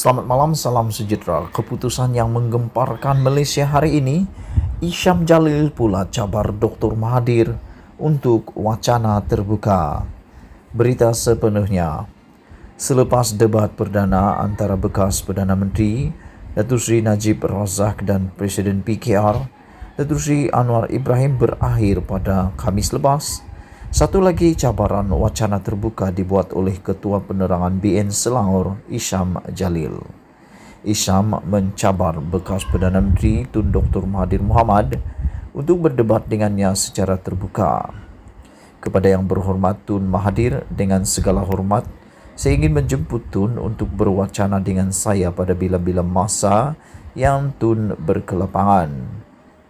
Selamat malam, salam sejahtera. Keputusan yang menggemparkan Malaysia hari ini, Isham Jalil pula cabar Dr. Mahathir untuk wacana terbuka. Berita sepenuhnya. Selepas debat perdana antara bekas Perdana Menteri Datuk Seri Najib Razak dan Presiden PKR Datuk Seri Anwar Ibrahim berakhir pada Khamis lepas, satu lagi cabaran wacana terbuka dibuat oleh Ketua Penerangan BN Selangor, Isham Jalil. Isham mencabar bekas Perdana Menteri Tun Dr. Mahathir Mohamad untuk berdebat dengannya secara terbuka. Kepada Yang Berhormat Tun Mahathir, dengan segala hormat, saya ingin menjemput Tun untuk berwacana dengan saya pada bila-bila masa yang Tun berkelapangan.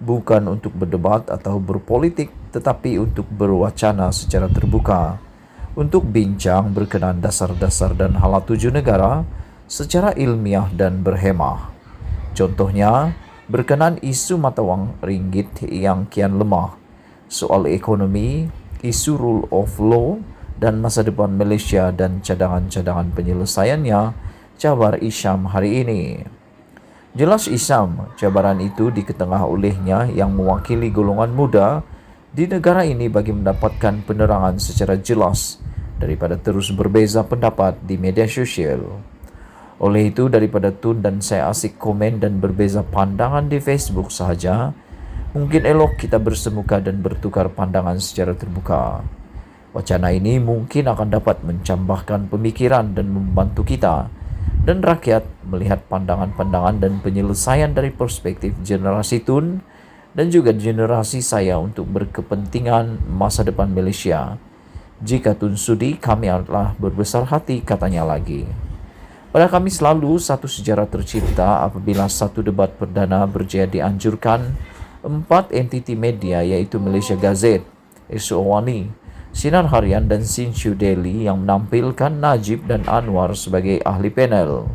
Bukan untuk berdebat atau berpolitik, tetapi untuk berwacana secara terbuka, untuk bincang berkenaan dasar-dasar dan hala tuju negara secara ilmiah dan berhemah. Contohnya, berkenaan isu mata wang ringgit yang kian lemah, soal ekonomi, isu rule of law dan masa depan Malaysia dan cadangan-cadangan penyelesaiannya, cabar Isham hari ini. Jelas Isham, cabaran itu diketengah olehnya yang mewakili golongan muda di negara ini bagi mendapatkan penerangan secara jelas daripada terus berbeza pendapat di media sosial. Oleh itu, daripada Tun dan saya asik komen dan berbeza pandangan di Facebook sahaja, mungkin elok kita bersemuka dan bertukar pandangan secara terbuka. Wacana ini mungkin akan dapat mencambahkan pemikiran dan membantu kita dan rakyat melihat pandangan-pandangan dan penyelesaian dari perspektif generasi Tun dan juga generasi saya untuk berkepentingan masa depan Malaysia. Jika Tun sudi, kami adalah berbesar hati, katanya lagi. Pada Khamis lalu, satu sejarah tercipta apabila satu debat perdana berjaya dianjurkan 4 entiti media iaitu Malaysia Gazette, SOWani, Sinar Harian dan Sinshu Daily yang menampilkan Najib dan Anwar sebagai ahli panel.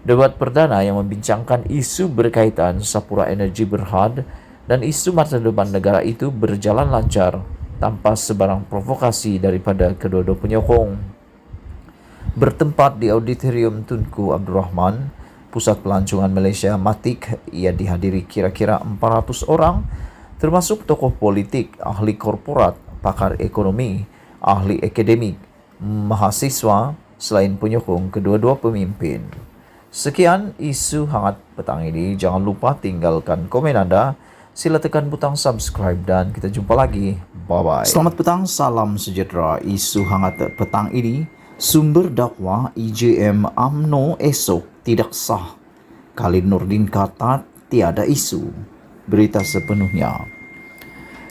Debat perdana yang membincangkan isu berkaitan Sapura Energy Berhad dan isu masa depan negara itu berjalan lancar tanpa sebarang provokasi daripada kedua-dua penyokong. Bertempat di Auditorium Tunku Abdul Rahman, Pusat Pelancongan Malaysia MATIK, ia dihadiri kira-kira 400 orang, termasuk tokoh politik, ahli korporat, pakar ekonomi, ahli akademik, mahasiswa, selain penyokong kedua-dua pemimpin. Sekian isu hangat petang ini. Jangan lupa tinggalkan komen anda. Sila tekan butang subscribe dan kita jumpa lagi. Bye-bye. Selamat petang, salam sejahtera. Isu hangat petang ini, sumber dakwah EJM UMNO esok tidak sah. Khalid Nordin kata tiada isu. Berita sepenuhnya.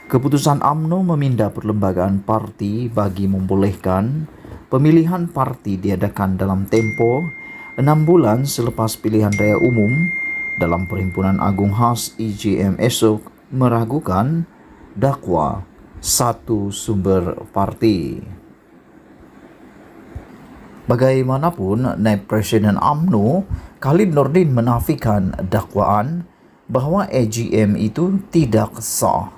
Keputusan UMNO memindah perlembagaan parti bagi membolehkan pemilihan parti diadakan dalam tempoh 6 bulan selepas pilihan raya umum dalam Perhimpunan Agung Khas EJM esok meragukan dakwa satu sumber parti. Bagaimanapun, Naib Presiden UMNO Khalid Nordin menafikan dakwaan bahawa EJM itu tidak sah.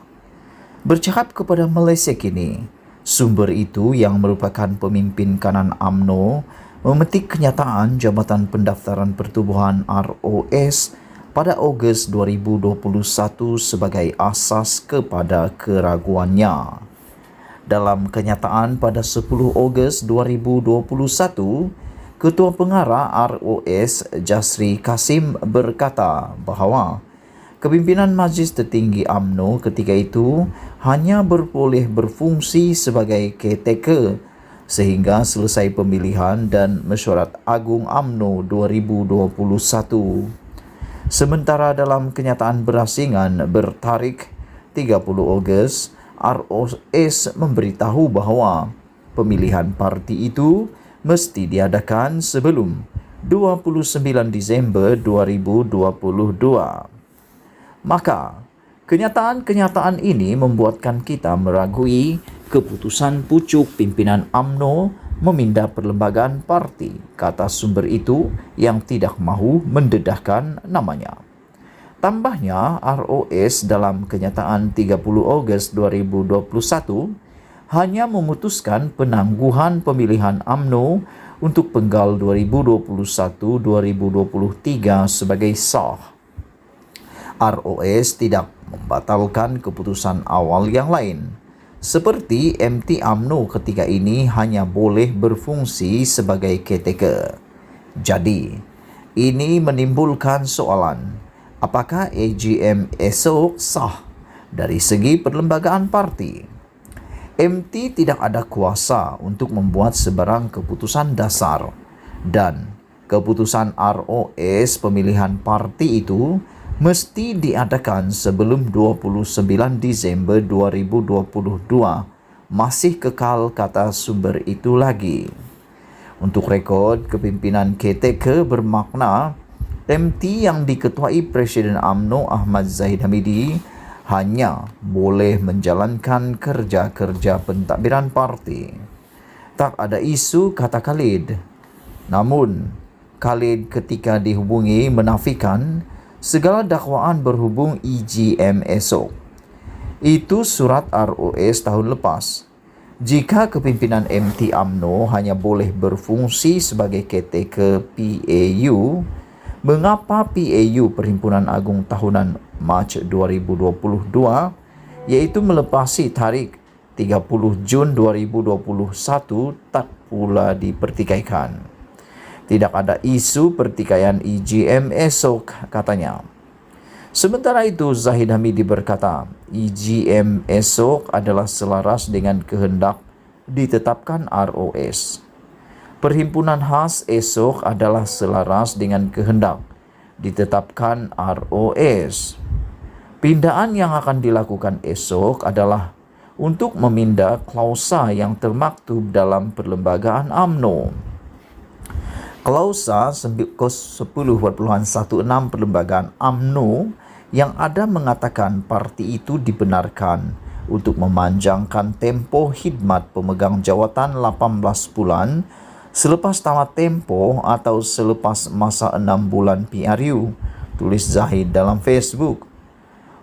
Bercakap kepada Malaysia Kini, sumber itu yang merupakan pemimpin kanan UMNO memetik kenyataan Jabatan Pendaftaran Pertubuhan ROS pada Ogos 2021 sebagai asas kepada keraguannya. Dalam kenyataan pada 10 Ogos 2021, Ketua Pengarah ROS Jasri Kasim berkata bahawa kepimpinan Majlis Tertinggi UMNO ketika itu hanya berboleh berfungsi sebagai caretaker sehingga selesai pemilihan dan mesyuarat agung UMNO 2021. Sementara dalam kenyataan berasingan bertarikh 30 Ogos, ROS memberitahu bahawa pemilihan parti itu mesti diadakan sebelum 29 Disember 2022. Maka, kenyataan-kenyataan ini membuatkan kita meragui keputusan pucuk pimpinan UMNO memindah perlembagaan parti, kata sumber itu yang tidak mahu mendedahkan namanya. Tambahnya, ROS dalam kenyataan 30 Ogos 2021 hanya memutuskan penangguhan pemilihan UMNO untuk penggal 2021-2023 sebagai sah. ROS tidak membatalkan keputusan awal yang lain. Seperti MT UMNO ketika ini hanya boleh berfungsi sebagai caretaker. Jadi, ini menimbulkan soalan, apakah AGM esok sah dari segi perlembagaan parti? MT tidak ada kuasa untuk membuat sebarang keputusan dasar dan keputusan ROS pemilihan parti itu mesti diadakan sebelum 29 Disember 2022. Masih kekal kata sumber itu lagi. Untuk rekod, kepimpinan caretaker bermakna MT yang diketuai Presiden UMNO Ahmad Zahid Hamidi hanya boleh menjalankan kerja-kerja pentadbiran parti. Tak ada isu, kata Khalid. Namun, Khalid ketika dihubungi menafikan segala dakwaan berhubung EGM esok. Itu surat ROS tahun lepas. Jika kepimpinan MT UMNO hanya boleh berfungsi sebagai caretaker PAU, mengapa PAU Perhimpunan Agung Tahunan Mac 2022 iaitu melepasi tarikh 30 Jun 2021 tak pula dipertikaikan? Tidak ada isu pertikaian EGM esok, katanya. Sementara itu, Zahid Hamidi berkata, EGM esok adalah selaras dengan kehendak ditetapkan ROS. Perhimpunan khas esok adalah selaras dengan kehendak ditetapkan ROS. Pindaan yang akan dilakukan esok adalah untuk memindah klausa yang termaktub dalam perlembagaan UMNO. Klausa 10.16 perlembagaan UMNO yang ada mengatakan parti itu dibenarkan untuk memanjangkan tempoh khidmat pemegang jawatan 18 bulan selepas tamat tempoh atau selepas masa 6 bulan PRU, tulis Zahid dalam Facebook.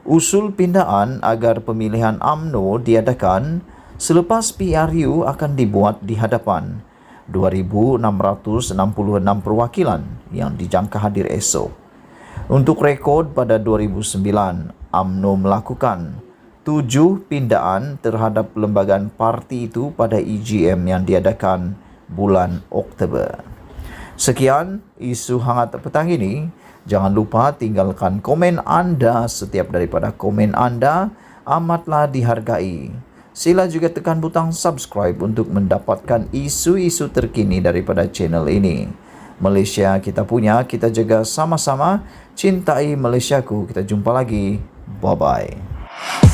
Usul pindaan agar pemilihan UMNO diadakan selepas PRU akan dibuat di hadapan 2,666 perwakilan yang dijangka hadir esok. Untuk rekod, pada 2009, UMNO melakukan 7 pindaan terhadap lembagaan parti itu pada EGM yang diadakan bulan Oktober. Sekian isu hangat petang ini. Jangan lupa tinggalkan komen anda. Setiap daripada komen anda amatlah dihargai. Sila juga tekan butang subscribe untuk mendapatkan isu-isu terkini daripada channel ini. Malaysia kita punya, kita jaga sama-sama. Cintai Malaysiaku. Kita jumpa lagi. Bye-bye.